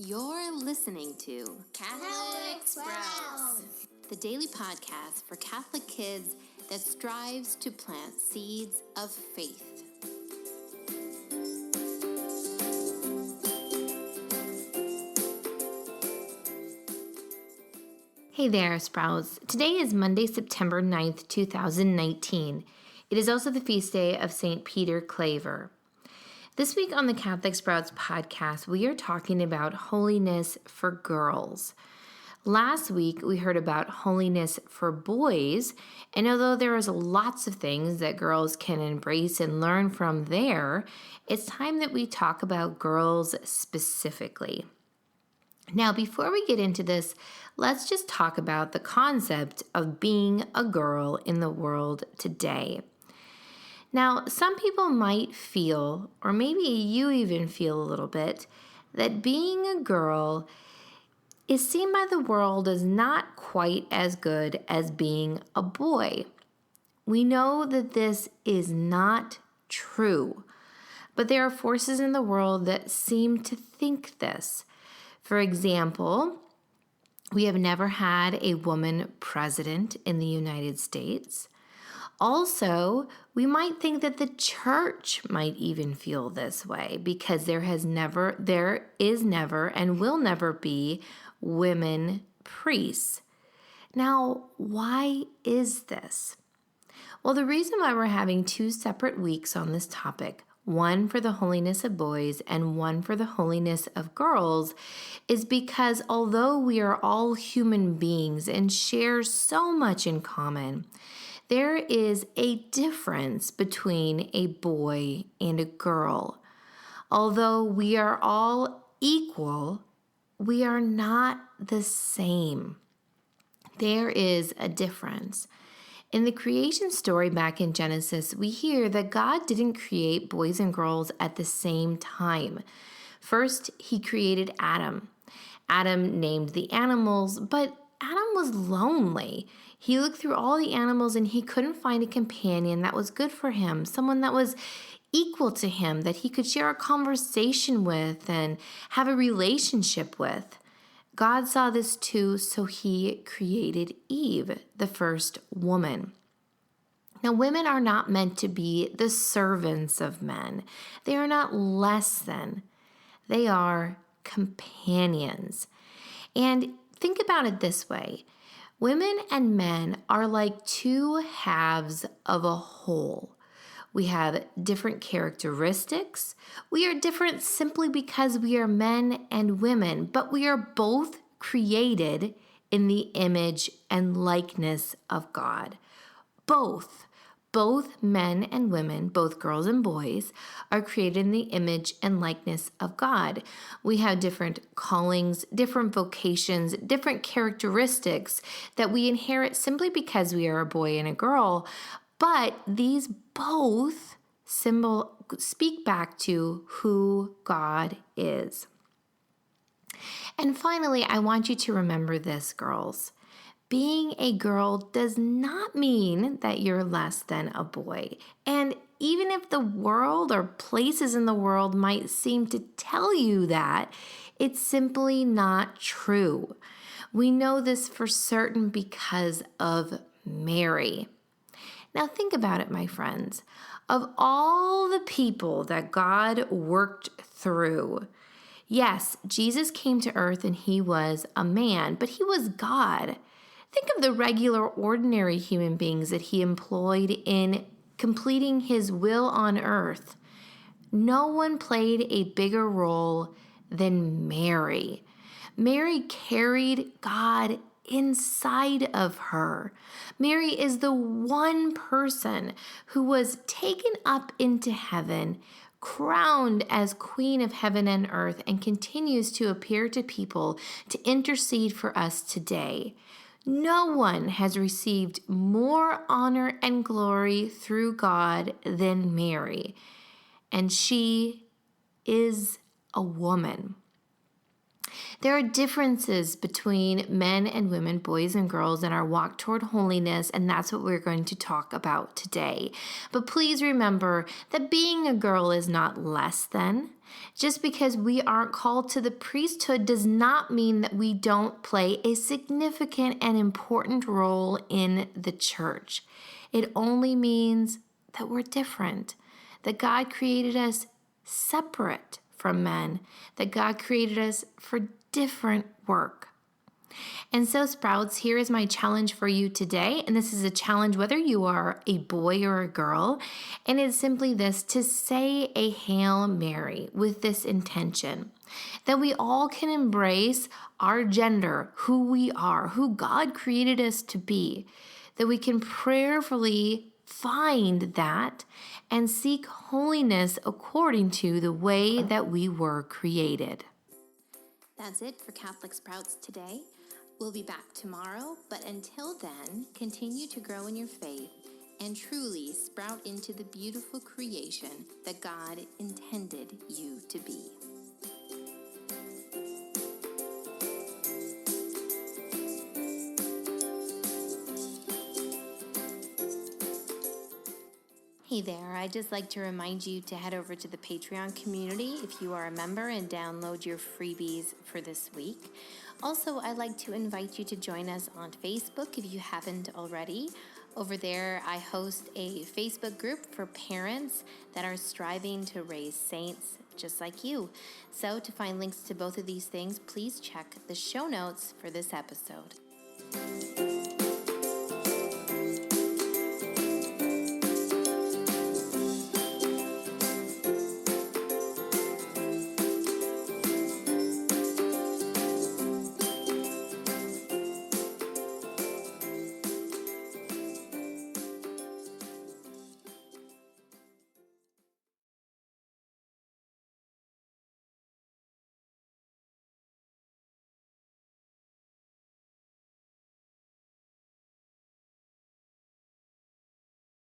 You're listening to Catholic Sprouts, the daily podcast for Catholic kids that strives to plant seeds of faith. Hey there, Sprouts. Today is Monday, September 9th, 2019. It is also the feast day of St. Peter Claver. This week on the Catholic Sprouts podcast, we are talking about holiness for girls. Last week, we heard about holiness for boys, and although there is lots of things that girls can embrace and learn from there, it's time that we talk about girls specifically. Now, before we get into this, let's just talk about the concept of being a girl in the world today. Now, some people might feel, or maybe you even feel a little bit, that being a girl is seen by the world as not quite as good as being a boy. We know that this is not true, but there are forces in the world that seem to think this. For example, we have never had a woman president in the United States. Also, we might think that the church might even feel this way because there is never and will never be women priests. Now, why is this? Well, the reason why we're having two separate weeks on this topic, one for the holiness of boys and one for the holiness of girls, is because although we are all human beings and share so much in common, there is a difference between a boy and a girl. Although we are all equal, we are not the same. There is a difference. In the creation story back in Genesis, we hear that God didn't create boys and girls at the same time. First, he created Adam. Adam named the animals, but Adam was lonely. He looked through all the animals and he couldn't find a companion that was good for him, someone that was equal to him, that he could share a conversation with and have a relationship with. God saw this too, so he created Eve, the first woman. Now, women are not meant to be the servants of men. They are not less than. They are companions. And think about it this way. Women and men are like two halves of a whole. We have different characteristics. We are different simply because we are men and women, but we are both created in the image and likeness of God. Both men and women, both girls and boys, are created in the image and likeness of God. We have different callings, different vocations, different characteristics that we inherit simply because we are a boy and a girl, but these both speak back to who God is. And finally, I want you to remember this, girls. Being a girl does not mean that you're less than a boy. And even if the world or places in the world might seem to tell you that, it's simply not true. We know this for certain because of Mary. Now think about it, my friends. Of all the people that God worked through, yes, Jesus came to earth and he was a man, but he was God. Think of the regular, ordinary human beings that he employed in completing his will on earth. No one played a bigger role than Mary. Mary carried God inside of her. Mary is the one person who was taken up into heaven, crowned as Queen of heaven and earth, and continues to appear to people to intercede for us today. No one has received more honor and glory through God than Mary, and she is a woman. There are differences between men and women, boys and girls, in our walk toward holiness, and that's what we're going to talk about today. But please remember that being a girl is not less than. Just because we aren't called to the priesthood does not mean that we don't play a significant and important role in the church. It only means that we're different, that God created us separate from men, that God created us for different work. And so, Sprouts, here is my challenge for you today. And this is a challenge whether you are a boy or a girl. And it's simply this: to say a Hail Mary with this intention that we all can embrace our gender, who we are, who God created us to be, that we can prayerfully find that and seek holiness according to the way that we were created. That's it for Catholic Sprouts today. We'll be back tomorrow, but until then, continue to grow in your faith and truly sprout into the beautiful creation that God intended you to be. Hey there, I'd just like to remind you to head over to the Patreon community if you are a member and download your freebies for this week. Also, I'd like to invite you to join us on Facebook if you haven't already. Over there, I host a Facebook group for parents that are striving to raise saints just like you. So to find links to both of these things, please check the show notes for this episode.